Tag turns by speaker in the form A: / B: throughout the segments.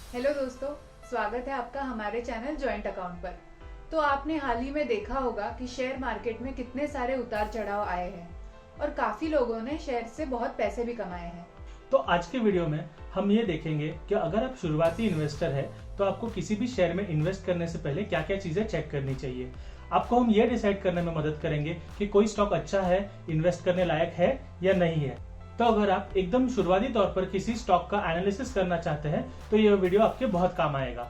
A: Hello दोस्तों, स्वागत है आपका हमारे चैनल जॉइंट अकाउंट पर। तो आपने हाल ही में देखा होगा कि शेयर मार्केट में कितने सारे उतार चढ़ाव आए हैं और काफी लोगों ने शेयर से बहुत पैसे भी कमाए हैं।
B: तो आज के वीडियो में हम ये देखेंगे कि अगर आप शुरुआती इन्वेस्टर है तो आपको किसी भी शेयर में इन्वेस्ट करने से पहले क्या क्या चीजें चेक करनी चाहिए। आपको हम ये डिसाइड करने में मदद करेंगे कि कोई स्टॉक अच्छा है, इन्वेस्ट करने लायक है या नहीं है। तो अगर आप एकदम शुरुआती तौर पर किसी स्टॉक का एनालिसिस करना चाहते हैं तो ये वीडियो आपके बहुत काम आएगा।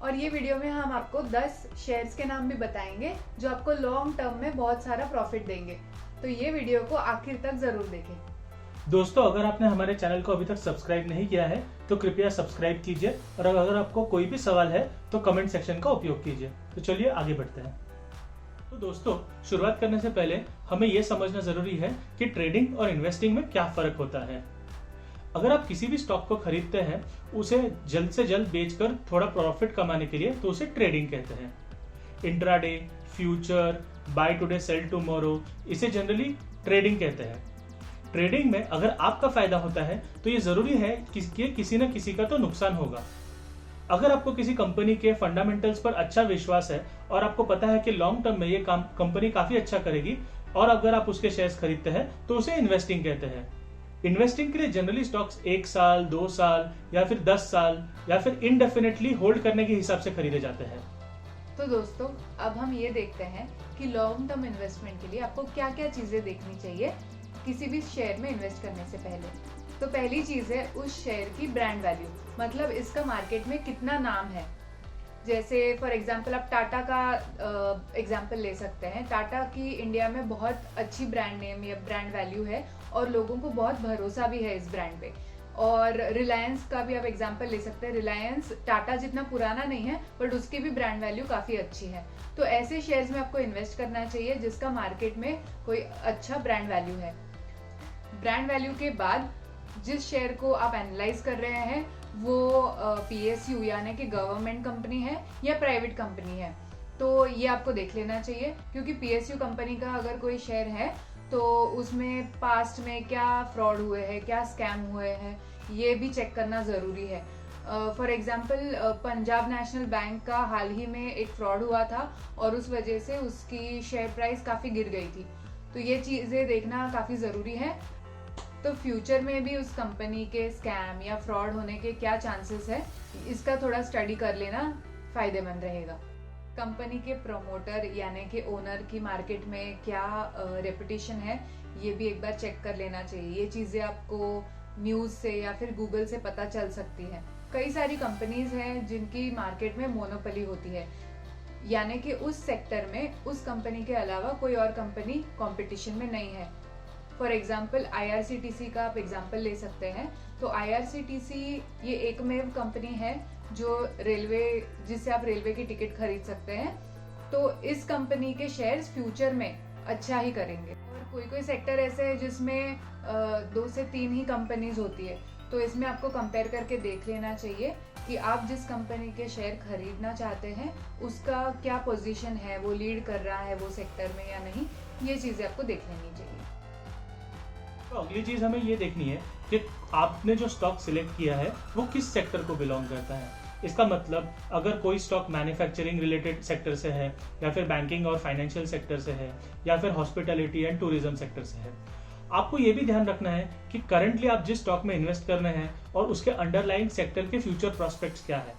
A: और ये वीडियो में हम आपको 10 शेयर्स के नाम भी बताएंगे जो आपको लॉन्ग टर्म में बहुत सारा प्रॉफिट देंगे। तो ये वीडियो को आखिर तक जरूर देखें।
B: दोस्तों, अगर आपने हमारे चैनल को अभी तक सब्सक्राइब नहीं किया है तो कृपया सब्सक्राइब कीजिए और अगर आपको कोई भी सवाल है तो कमेंट सेक्शन का उपयोग कीजिए। तो चलिए आगे बढ़ते हैं। तो दोस्तों, शुरुआत करने से पहले हमें यह समझना जरूरी है कि ट्रेडिंग और इन्वेस्टिंग में क्या फर्क होता है। अगर आप किसी भी स्टॉक को खरीदते हैं उसे जल्द से जल्द बेचकर थोड़ा प्रॉफिट कमाने के लिए तो उसे ट्रेडिंग कहते हैं। Intraday, future, buy today sell tomorrow, इसे जनरली ट्रेडिंग कहते हैं। ट्रेडिंग में अगर आपका फायदा होता है तो ये जरूरी है कि किसी न किसी का तो नुकसान होगा। अगर आपको किसी कंपनी के फंडामेंटल्स पर अच्छा विश्वास है और आपको पता है कि लॉन्ग टर्म में ये कंपनी काफी अच्छा करेगी और अगर आप उसके शेयर्स खरीदते हैं तो उसे इन्वेस्टिंग कहते हैं। इन्वेस्टिंग के लिए जनरली स्टॉक्स 1 साल, 2 साल या फिर 10 साल या फिर इनडेफिनेटली होल्ड करने के हिसाब से खरीदे जाते हैं।
A: तो दोस्तों, अब हम ये देखते हैं कि लॉन्ग टर्म इन्वेस्टमेंट के लिए आपको क्या क्या चीजें देखनी चाहिए किसी भी शेयर में इन्वेस्ट करने से पहले। तो पहली चीज है उस शेयर की ब्रांड वैल्यू, मतलब इसका मार्केट में कितना नाम है। जैसे फॉर एग्जांपल आप टाटा का एग्जांपल ले सकते हैं। टाटा की इंडिया में बहुत अच्छी ब्रांड नेम या ब्रांड वैल्यू है और लोगों को बहुत भरोसा भी है इस ब्रांड पे। और रिलायंस का भी आप एग्जांपल ले सकते हैं। रिलायंस टाटा जितना पुराना नहीं है बट उसकी भी ब्रांड वैल्यू काफी अच्छी है। तो ऐसे शेयर्स में आपको इन्वेस्ट करना चाहिए जिसका मार्केट में कोई अच्छा ब्रांड वैल्यू है। ब्रांड वैल्यू के बाद जिस शेयर को आप एनालाइज कर रहे हैं वो पीएसयू यानी कि गवर्नमेंट कंपनी है या प्राइवेट कंपनी है, तो ये आपको देख लेना चाहिए। क्योंकि पीएसयू कंपनी का अगर कोई शेयर है तो उसमें पास्ट में क्या फ्रॉड हुए हैं, क्या स्कैम हुए हैं, ये भी चेक करना ज़रूरी है। For example Punjab national bank का हाल ही में एक फ्रॉड हुआ था और उस वजह से उसकी शेयर प्राइस काफ़ी गिर गई थी। तो ये चीज़ें देखना काफ़ी ज़रूरी है। तो फ्यूचर में भी उस कंपनी के स्कैम या फ्रॉड होने के क्या चांसेस है, इसका थोड़ा स्टडी कर लेना फायदेमंद रहेगा। कंपनी के प्रमोटर यानी कि ओनर की मार्केट में क्या रेपुटेशन है, ये भी एक बार चेक कर लेना चाहिए। ये चीज़ें आपको न्यूज़ से या फिर गूगल से पता चल सकती है। कई सारी कंपनीज हैं जिनकी मार्केट में मोनोपोली होती है, यानी कि उस सेक्टर में उस कंपनी के अलावा कोई और कंपनी कंपटीशन में नहीं है। फॉर एग्जाम्पल आईआरसीटीसी का आप एग्जाम्पल ले सकते हैं। तो आईआरसीटीसी ये एकमेव कंपनी है जो जिससे आप रेलवे की टिकट खरीद सकते हैं। तो इस कंपनी के शेयर्स फ्यूचर में अच्छा ही करेंगे। और कोई कोई सेक्टर ऐसे है जिसमें 2 से 3 ही कंपनीज होती है, तो इसमें आपको कंपेयर करके देख लेना चाहिए कि आप जिस कंपनी के शेयर खरीदना चाहते हैं उसका क्या पोजीशन है, वो लीड कर रहा है वो सेक्टर में या नहीं। ये चीज़ें आपको देख लेनी चाहिए।
B: तो अगली चीज हमें ये देखनी है कि आपने जो स्टॉक सिलेक्ट किया है वो किस सेक्टर को बिलोंग करता है। इसका मतलब अगर कोई स्टॉक मैन्युफैक्चरिंग रिलेटेड सेक्टर से है या फिर बैंकिंग और फाइनेंशियल सेक्टर से है या फिर हॉस्पिटैलिटी एंड टूरिज्म सेक्टर से है, आपको ये भी ध्यान रखना है कि करंटली आप जिस स्टॉक में इन्वेस्ट कर रहे हैं और उसके अंडरलाइंग सेक्टर के फ्यूचर प्रोस्पेक्ट्स क्या है।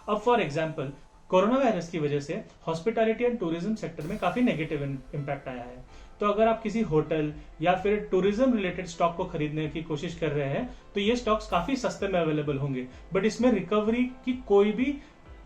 B: अब फॉर एग्जाम्पल कोरोना वायरस की वजह से हॉस्पिटैलिटी एंड टूरिज्म सेक्टर में काफी नेगेटिव इम्पैक्ट आया है। तो अगर आप किसी होटल या फिर टूरिज्म रिलेटेड स्टॉक को खरीदने की कोशिश कर रहे हैं तो ये स्टॉक्स काफी सस्ते में अवेलेबल होंगे, बट इसमें रिकवरी की कोई भी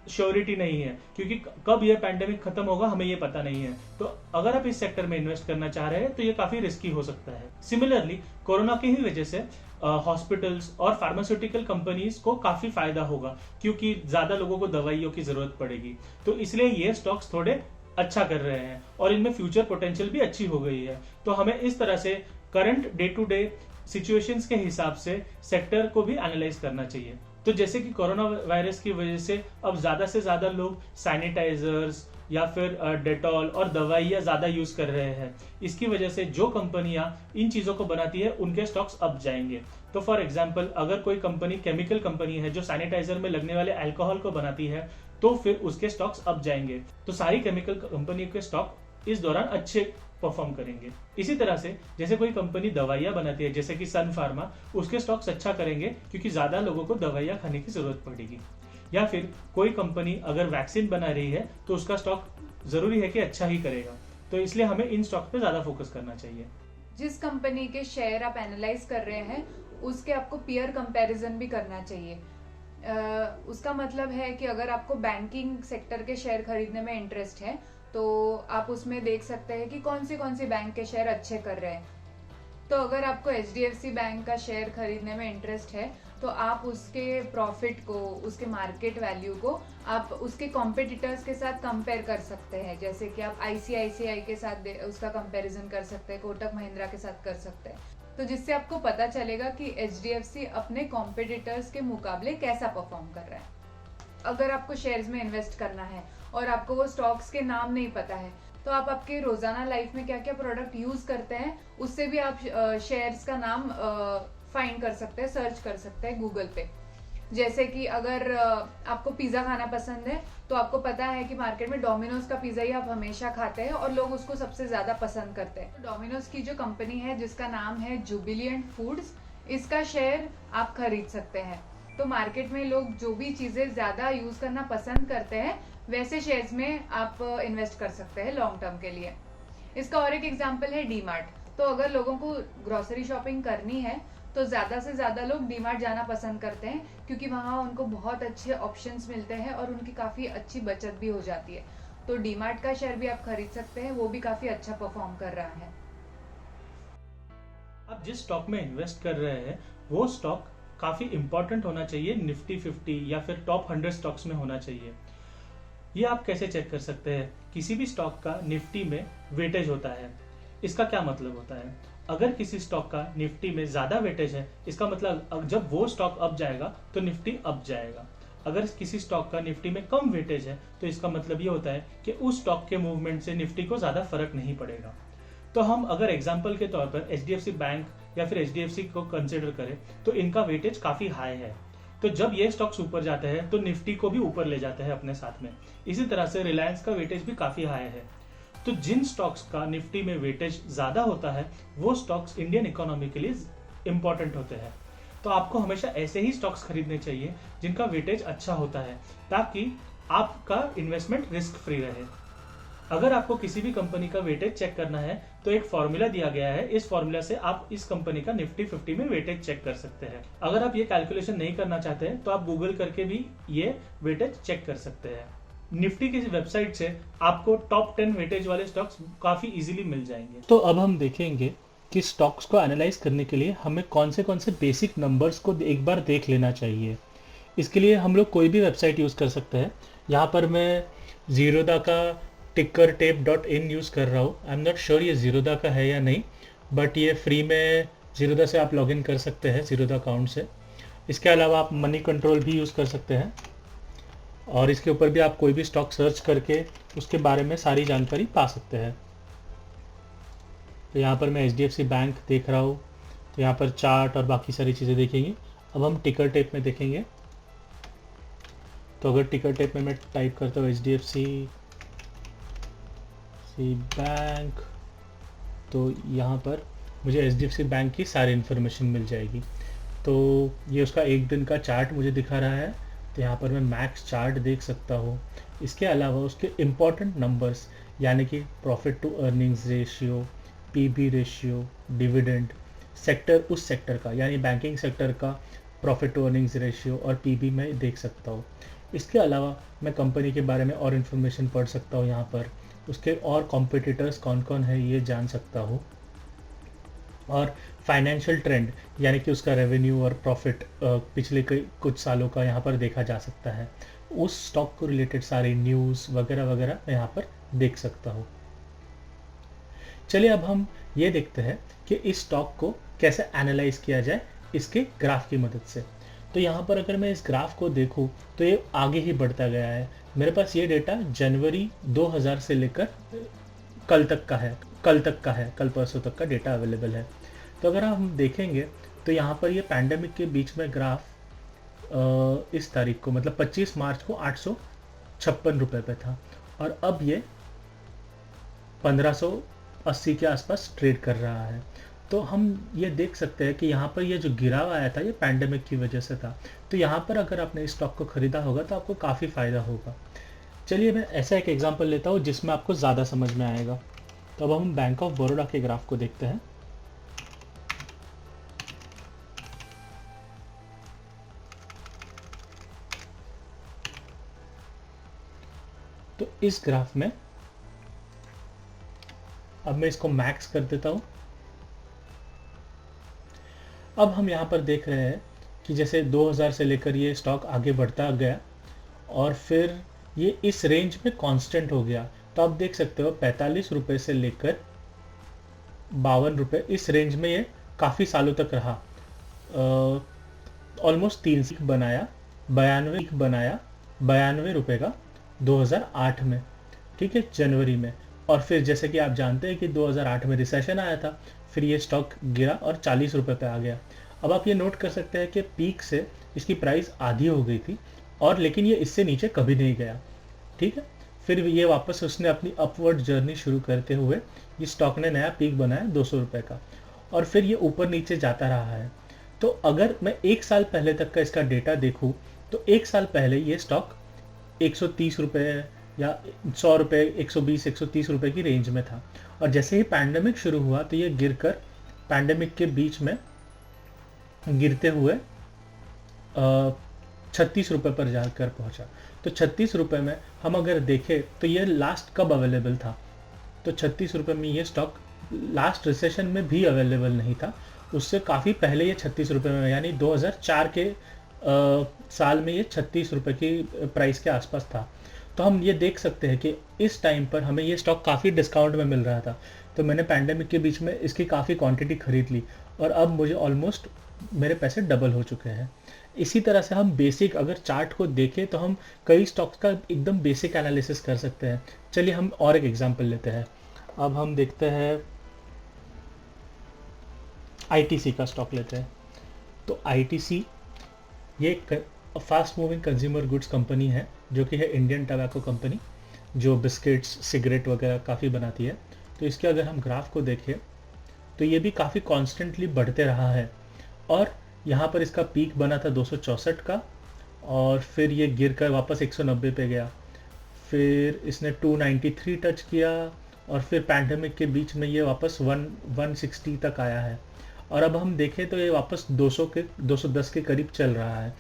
B: श्योरिटी नहीं है क्योंकि कब ये पैंडेमिक खत्म होगा हमें ये पता नहीं है। तो अगर आप इस सेक्टर में इन्वेस्ट करना चाह रहे हैं तो ये काफी रिस्की हो सकता है। सिमिलरली कोरोना की ही वजह से हॉस्पिटल्स और फार्मास्यूटिकल कंपनीज को काफी फायदा होगा क्योंकि ज्यादा लोगों को दवाइयों की जरूरत पड़ेगी। तो इसलिए ये स्टॉक्स थोड़े अच्छा कर रहे हैं और इनमें फ्यूचर पोटेंशियल भी अच्छी हो गई है। तो हमें इस तरह से current day to day situations के हिसाब से सेक्टर को भी एनालाइज करना चाहिए। तो जैसे कि कोरोना वायरस की वजह से अब ज्यादा से ज्यादा लोग सैनिटाइजर्स या फिर डेटॉल और दवाइयाँ ज्यादा यूज कर रहे हैं। इसकी वजह से जो कंपनियां इन चीजों को बनाती है उनके स्टॉक्स अप जाएंगे। तो फॉर एग्जाम्पल अगर कोई कंपनी केमिकल कंपनी है जो सैनिटाइजर में लगने वाले अल्कोहल को बनाती है, तो फिर उसके स्टॉक्स अप जाएंगे। तो सारी केमिकल कंपनियों के स्टॉक इस दौरान अच्छे परफॉर्म करेंगे। इसी तरह से जैसे कोई कंपनी दवाइयां बनाती है जैसे कि सन फार्मा, उसके स्टॉक्स अच्छा करेंगे क्योंकि ज्यादा लोगों को दवाइयां खाने की जरूरत पड़ेगी। या फिर कोई कंपनी अगर वैक्सीन बना रही है तो उसका स्टॉक जरूरी है कि अच्छा ही करेगा। तो इसलिए हमें इन स्टॉक पे ज्यादा फोकस करना चाहिए।
A: जिस कंपनी के शेयर आप एनालाइज कर रहे हैं उसके आपको पीयर कंपैरिजन भी करना चाहिए। उसका मतलब है कि अगर आपको बैंकिंग सेक्टर के शेयर खरीदने में इंटरेस्ट है तो आप उसमें देख सकते हैं कि कौन सी बैंक के शेयर अच्छे कर रहे हैं। तो अगर आपको HDFC बैंक का शेयर खरीदने में इंटरेस्ट है तो आप उसके प्रॉफिट को, उसके मार्केट वैल्यू को आप उसके कॉम्पिटिटर्स के साथ कंपेयर कर सकते हैं। जैसे कि आप ICICI के साथ उसका कंपैरिजन कर सकते हैं, कोटक महिंद्रा के साथ कर सकते हैं। तो जिससे आपको पता चलेगा कि HDFC अपने कॉम्पिटिटर्स के मुकाबले कैसा परफॉर्म कर रहा है। अगर आपको शेयर्स में इन्वेस्ट करना है और आपको वो स्टॉक्स के नाम नहीं पता है तो आप आपके रोजाना लाइफ में क्या क्या प्रोडक्ट यूज करते हैं उससे भी आप शेयर्स का नाम फाइंड कर सकते हैं, सर्च कर सकते हैं गूगल पे। जैसे कि अगर आपको पिज्जा खाना पसंद है तो आपको पता है कि मार्केट में डोमिनोज का पिज्जा ही आप हमेशा खाते हैं और लोग उसको सबसे ज्यादा पसंद करते हैं। डोमिनोज की जो कंपनी है जिसका नाम है जुबिलिएंट फूड्स, इसका शेयर आप खरीद सकते हैं। तो मार्केट में लोग जो भी चीजें ज्यादा यूज करना पसंद करते हैं वैसे शेयर्स में आप इन्वेस्ट कर सकते हैं लॉन्ग टर्म के लिए। इसका और एक एग्जांपल है डीमार्ट। तो अगर लोगों को ग्रोसरी शॉपिंग करनी है तो ज्यादा से ज्यादा लोग डीमार्ट जाना पसंद करते हैं क्योंकि वहां उनको बहुत अच्छे ऑप्शंस मिलते हैं और उनकी काफी अच्छी बचत भी हो जाती है। तो डीमार्ट का शेयर भी आप खरीद सकते हैं, वो भी काफी अच्छा परफॉर्म कर रहा है।
B: आप जिस स्टॉक में इन्वेस्ट कर रहे हैं वो स्टॉक काफी इंपॉर्टेंट होना चाहिए, निफ्टी 50 या फिर टॉप 100 स्टॉक्स में होना चाहिए। ये आप कैसे चेक कर सकते हैं? किसी भी स्टॉक का निफ्टी में वेटेज होता है। इसका क्या मतलब होता है? अगर किसी स्टॉक का निफ्टी में ज्यादा वेटेज है इसका मतलब जब वो स्टॉक अप जाएगा तो निफ्टी अप जाएगा। अगर किसी स्टॉक का निफ्टी में कम वेटेज है तो इसका मतलब ये होता है कि उस स्टॉक के मूवमेंट से निफ्टी को ज्यादा फर्क नहीं पड़ेगा। तो हम अगर एग्जाम्पल के तौर पर HDFC बैंक या फिर HDFC को कंसिडर करें तो इनका वेटेज काफी हाई है। तो जब ये स्टॉक्स ऊपर जाते हैं तो निफ्टी को भी ऊपर ले जाते हैं अपने साथ में। इसी तरह से रिलायंस का वेटेज भी काफी हाई है। तो जिन स्टॉक्स का निफ्टी में वेटेज ज्यादा होता है वो स्टॉक्स इंडियन इकोनॉमी के लिए इंपॉर्टेंट होते हैं। तो आपको हमेशा ऐसे ही स्टॉक्स खरीदने चाहिए जिनका वेटेज अच्छा होता है ताकि आपका इन्वेस्टमेंट रिस्क फ्री रहे। अगर आपको किसी भी कंपनी का वेटेज चेक करना है तो एक फॉर्मूला दिया गया है। इस फॉर्मूला से आप इस कंपनी का निफ्टी 50 में वेटेज चेक कर सकते हैं। अगर आप ये कैलकुलेशन नहीं करना चाहते हैं तो आप गूगल करके भी ये वेटेज चेक कर सकते हैं। निफ्टी की वेबसाइट से आपको टॉप 10 वेटेज वाले स्टॉक्स काफी इजीली मिल जाएंगे।
C: तो अब हम देखेंगे कि स्टॉक्स को एनालाइज करने के लिए हमें कौन से बेसिक नंबर्स को एक बार देख लेना चाहिए। इसके लिए हम लोग कोई भी वेबसाइट यूज़ कर सकते हैं। यहाँ पर मैं जीरोधा का tickertape.in यूज़ कर रहा हूँ। आई एम नॉट श्योर ये जीरोधा का है या नहीं, बट ये फ्री में जीरोधा से आप लॉगिन कर सकते हैं, जीरोधा अकाउंट से। इसके अलावा आप मनी कंट्रोल भी यूज़ कर सकते हैं और इसके ऊपर भी आप कोई भी स्टॉक सर्च करके उसके बारे में सारी जानकारी पा सकते हैं। तो यहाँ पर मैं HDFC बैंक देख रहा हूँ, तो यहाँ पर चार्ट और बाकी सारी चीज़ें देखेंगे। अब हम टिकर टेप में देखेंगे। तो अगर टिकर टेप में मैं टाइप करता हूँ HDFC बैंक, तो यहाँ पर मुझे HDFC बैंक की सारी इन्फॉर्मेशन मिल जाएगी। तो ये उसका एक दिन का चार्ट मुझे दिखा रहा है, तो यहाँ पर मैं मैक्स चार्ट देख सकता हूँ। इसके अलावा उसके इम्पॉर्टेंट नंबर्स यानी कि profit to earnings ratio, PB ratio, dividend, sector उस सेक्टर का यानी बैंकिंग सेक्टर का प्रॉफिट टू अर्निंग्स रेशियो और PB में देख सकता हूँ। इसके अलावा मैं कंपनी के बारे में और इन्फॉर्मेशन पढ़ सकता हूँ। यहाँ पर उसके और कॉम्पिटिटर्स कौन कौन है ये जान सकता हूँ। और फाइनेंशियल ट्रेंड यानी कि उसका रेवेन्यू और प्रॉफिट पिछले कुछ सालों का यहाँ पर देखा जा सकता है। उस स्टॉक को रिलेटेड सारी न्यूज़ वगैरह वगैरह मैं यहाँ पर देख सकता हूँ। चलिए अब हम ये देखते हैं कि इस स्टॉक को कैसे एनालाइज किया जाए इसके ग्राफ की मदद से। तो यहाँ पर अगर मैं इस ग्राफ को देखूँ तो ये आगे ही बढ़ता गया है। मेरे पास ये डेटा जनवरी 2000 से लेकर कल परसों तक का डेटा अवेलेबल है। तो अगर हम देखेंगे तो यहाँ पर ये पैंडेमिक के बीच में ग्राफ इस तारीख को मतलब 25 मार्च को 856 रुपये पे था और अब ये 1580 के आसपास ट्रेड कर रहा है। तो हम ये देख सकते हैं कि यहाँ पर ये जो गिराव आया था ये पैंडेमिक की वजह से था। तो यहाँ पर अगर आपने इस स्टॉक को खरीदा होगा तो आपको काफ़ी फ़ायदा होगा। चलिए मैं ऐसा एक एग्जांपल लेता हूँ जिसमें आपको ज़्यादा समझ में आएगा। तो अब हम बैंक ऑफ बड़ौदा के ग्राफ को देखते हैं। तो इस ग्राफ में अब मैं इसको मैक्स कर देता हूं। अब हम यहां पर देख रहे हैं कि जैसे 2000 से लेकर ये स्टॉक आगे बढ़ता गया और फिर ये इस रेंज में कांस्टेंट हो गया। तो आप देख सकते हो 45 रुपए से लेकर 52 रुपए इस रेंज में ये काफ़ी सालों तक रहा। ऑलमोस्ट 3 बनाया 92 रुपए का 2008 में, ठीक है, जनवरी में। और फिर जैसे कि आप जानते हैं कि 2008 में रिसेशन आया था, फिर ये स्टॉक गिरा और 40 रुपए पे आ गया। अब आप ये नोट कर सकते हैं कि पीक से इसकी प्राइस आधी हो गई थी और लेकिन ये इससे नीचे कभी नहीं गया, ठीक है। फिर ये वापस उसने अपनी अपवर्ड जर्नी शुरू करते हुए ये स्टॉक ने नया पीक बनाया 200 रुपए का और फिर ये ऊपर नीचे जाता रहा है। तो अगर मैं 1 साल पहले तक का इसका डेटा देखूँ तो 1 साल पहले ये स्टॉक 130 रुपए या 100 रुपए, 120, 130 रुपए की रेंज में था और जैसे ही पैंडेमिक शुरू हुआ तो ये गिरकर पैंडेमिक के बीच में गिरते हुए 36 रुपए पर जाकर पहुंचा। तो 36 रुपए में हम अगर देखें तो ये लास्ट कब अवेलेबल था, तो 36 रुपए में ये स्टॉक लास्ट रिसेशन में भी अवेलेबल नहीं था, उससे काफ़ी पहले ये 36 रुपए में यानी 2004 के साल में ये 36 रुपए की प्राइस के आसपास था। तो हम ये देख सकते हैं कि इस टाइम पर हमें ये स्टॉक काफ़ी डिस्काउंट में मिल रहा था। तो मैंने पैंडेमिक के बीच में इसकी काफ़ी क्वांटिटी खरीद ली और अब मुझे ऑलमोस्ट मेरे पैसे डबल हो चुके हैं। इसी तरह से हम बेसिक अगर चार्ट को देखें तो हम कई स्टॉक्स का एकदम बेसिक एनालिसिस कर सकते हैं। चलिए हम और एक एग्जांपल लेते हैं। अब हम देखते हैं ITC का स्टॉक लेते हैं। तो ITC ये fast moving consumer goods company है जो कि है इंडियन टबैको कंपनी जो बिस्किट्स, सिगरेट वगैरह काफ़ी बनाती है। तो इसके अगर हम ग्राफ को देखें तो ये भी काफ़ी कॉन्स्टेंटली बढ़ते रहा है और यहाँ पर इसका पीक बना था 264 का और फिर ये गिर कर वापस 190 पे गया, फिर इसने 293 टच किया और फिर पैंडेमिक के बीच में ये वापस 160 तक आया है और अब हम देखें तो ये वापस 210 के करीब चल रहा है।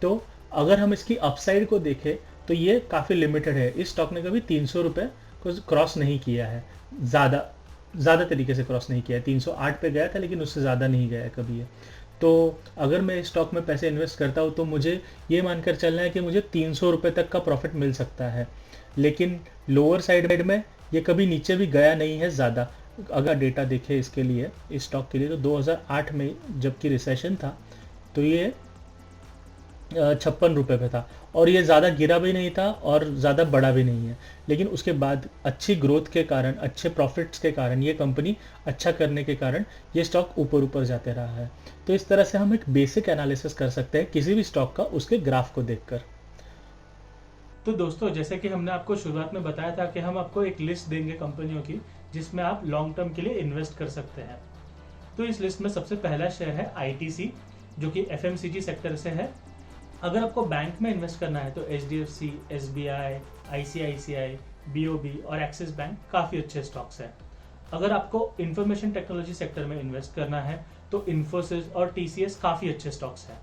C: तो अगर हम इसकी अपसाइड को देखें तो ये काफ़ी लिमिटेड है। इस स्टॉक ने कभी 300 रुपये को क्रॉस नहीं किया है, ज़्यादा तरीके से क्रॉस नहीं किया है। 308 पे गया था लेकिन उससे ज़्यादा नहीं गया है कभी ये। तो अगर मैं इस स्टॉक में पैसे इन्वेस्ट करता हूँ तो मुझे ये मानकर चलना है कि मुझे 300 रुपये तक का प्रॉफिट मिल सकता है, लेकिन लोअर साइड में ये कभी नीचे भी गया नहीं है ज़्यादा। अगर डेटा देखें इसके लिए, इस स्टॉक के लिए, तो 2008 में जबकि रिसेशन था तो ये 56 रुपये पे था और ये ज़्यादा गिरा भी नहीं था और ज़्यादा बड़ा भी नहीं है। लेकिन उसके बाद अच्छी ग्रोथ के कारण, अच्छे प्रॉफिट्स के कारण, ये कंपनी अच्छा करने के कारण ये स्टॉक ऊपर जाते रहा है। तो इस तरह से हम एक बेसिक एनालिसिस कर सकते हैं किसी भी स्टॉक का उसके ग्राफ को देखकर।
B: तो दोस्तों, जैसे कि हमने आपको शुरुआत में बताया था कि हम आपको एक लिस्ट देंगे कंपनियों की जिसमें आप लॉन्ग टर्म के लिए इन्वेस्ट कर सकते हैं। तो इस लिस्ट में सबसे पहला शेयर है ITC जो कि FMCG सेक्टर से है। अगर आपको बैंक में इन्वेस्ट करना है तो HDFC, SBI, ICICI, BOB और एक्सिस बैंक काफ़ी अच्छे स्टॉक्स हैं। अगर आपको इंफॉर्मेशन टेक्नोलॉजी सेक्टर में इन्वेस्ट करना है तो इन्फोसिस और TCS काफ़ी अच्छे स्टॉक्स हैं।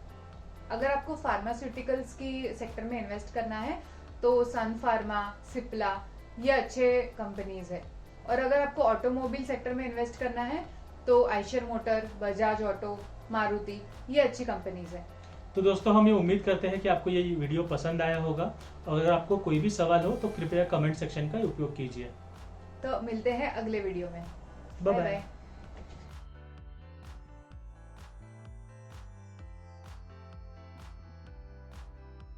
A: अगर आपको फार्मास्यूटिकल्स की सेक्टर में इन्वेस्ट करना है तो सन फार्मा, सिप्ला ये अच्छे कंपनीज है। और अगर आपको ऑटोमोबाइल सेक्टर में इन्वेस्ट करना है तो आइशर मोटर, बजाज ऑटो, मारुति ये अच्छी कंपनीज है।
B: तो दोस्तों, हम ये उम्मीद करते हैं कि आपको ये वीडियो पसंद आया होगा और अगर आपको कोई भी सवाल हो तो कृपया कमेंट सेक्शन का उपयोग कीजिए।
A: तो मिलते हैं अगले वीडियो में।
B: Bye
A: bye
B: bye.
A: बाय।